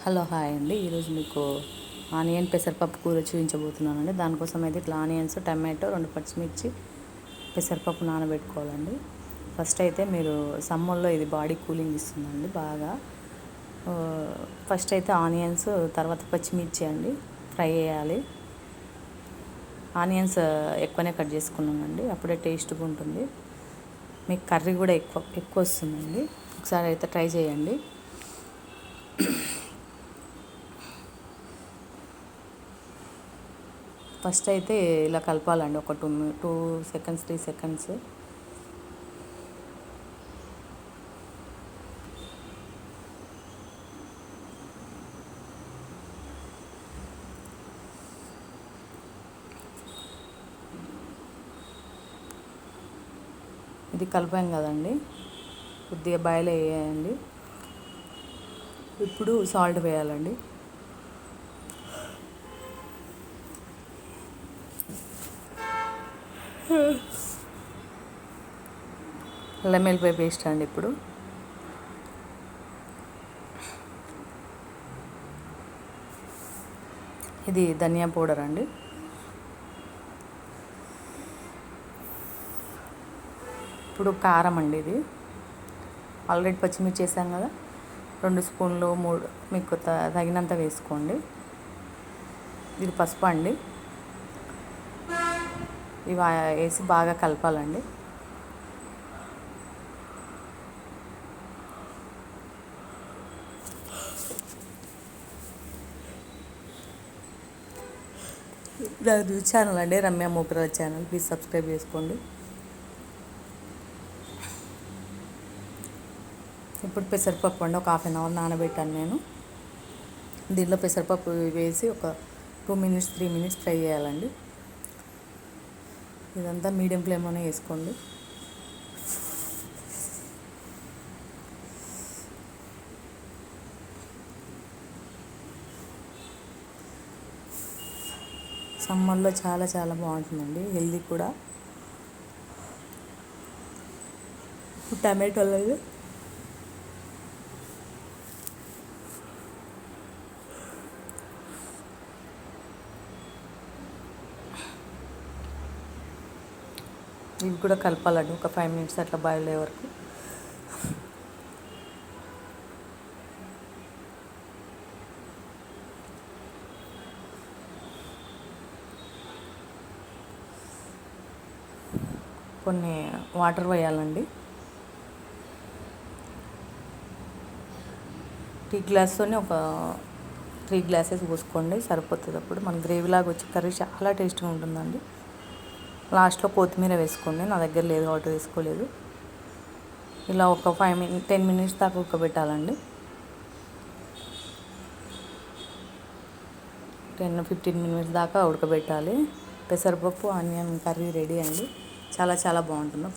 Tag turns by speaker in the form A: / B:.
A: Hello hi అండి. ఈరోజు మీకు ఆనియన్ పెసరపప్పు కూర చూపించబోతున్నానండి. దానికోసం అయితే ఇట్లా ఆనియన్స్, టమాటో, 2 పచ్చిమిర్చి, పెసరపప్పు నానబెట్టుకోవాలండి. ఫస్ట్ అయితే మీరు సమ్మర్లో ఇది బాడీ కూలింగ్ ఇస్తుందండి బాగా. ఫస్ట్ అయితే ఆనియన్స్, తర్వాత పచ్చిమిర్చి అండి ఫ్రై చేయాలి. ఆనియన్స్ ఎక్కువనే కట్ చేసుకున్నానండి, అప్పుడే టేస్ట్గా ఉంటుంది. మీకు కర్రీ కూడా ఎక్కువ వస్తుందండి. ఒకసారి అయితే ట్రై చేయండి. ఫస్ట్ అయితే ఇలా కలపాలండి ఒక 2 సెకండ్స్ 3 సెకండ్స్. ఇది కలిపాం కదండి, కొద్దిగా బాయిల్ వేయండి. ఇప్పుడు సాల్ట్ వేయాలండి. అల్లం వెల్లిపాయ పేస్ట్ అండి. ఇప్పుడు ఇది ధనియా పౌడర్ అండి. ఇప్పుడు కారం అండి. ఇది ఆల్రెడీ పచ్చిమిర్చి వేసాం కదా, 2 స్పూన్లు 3 మీకు తగినంత వేసుకోండి. ఇది పసుపు అండి. ఇవి వేసి బాగా కలపాలండి. నాది ఛానల్ అండి, రమ్య మోకరాజ్ ఛానల్. ప్లీజ్ సబ్స్క్రైబ్ చేసుకోండి. ఇప్పుడు పెసరపప్పు అండి, ఒక 1/2 అవర్ నానబెట్టాను నేను. దీంట్లో పెసరపప్పు వేసి ఒక 2 మినిట్స్ 3 మినిట్స్ ఫ్రై చేయాలండి. ఇదంతా మీడియం ఫ్లేమ్లోనే వేసుకోండి. సమ్మర్లో చాలా చాలా బాగుంటుందండి, హెల్దీ కూడా. టమాటోలు ఇవి కూడా కలపాలండి, ఒక 5 మినిట్స్ అట్లా బాయిల్ అయ్యే వరకు. కొన్ని వాటర్ వేయాలండి. టీ గ్లాస్తోనే ఒక 3 గ్లాసెస్ పోసుకోండి, సరిపోతుంది. అప్పుడు మన గ్రేవీలాగా వచ్చి కర్రీ చాలా టేస్ట్గా ఉంటుందండి. లాస్ట్లో కొత్తిమీర వేసుకోండి, నా దగ్గర లేదు కాబట్టి వేసుకోలేదు. ఇలా ఒక 10 మినిట్స్ దాకా ఉడకబెట్టాలండి. 10-15 మినిట్స్ దాకా ఉడకబెట్టాలి. పెసరపప్పు ఆనియన్ కర్రీ రెడీ అండి. చాలా చాలా బాగుంటుంది.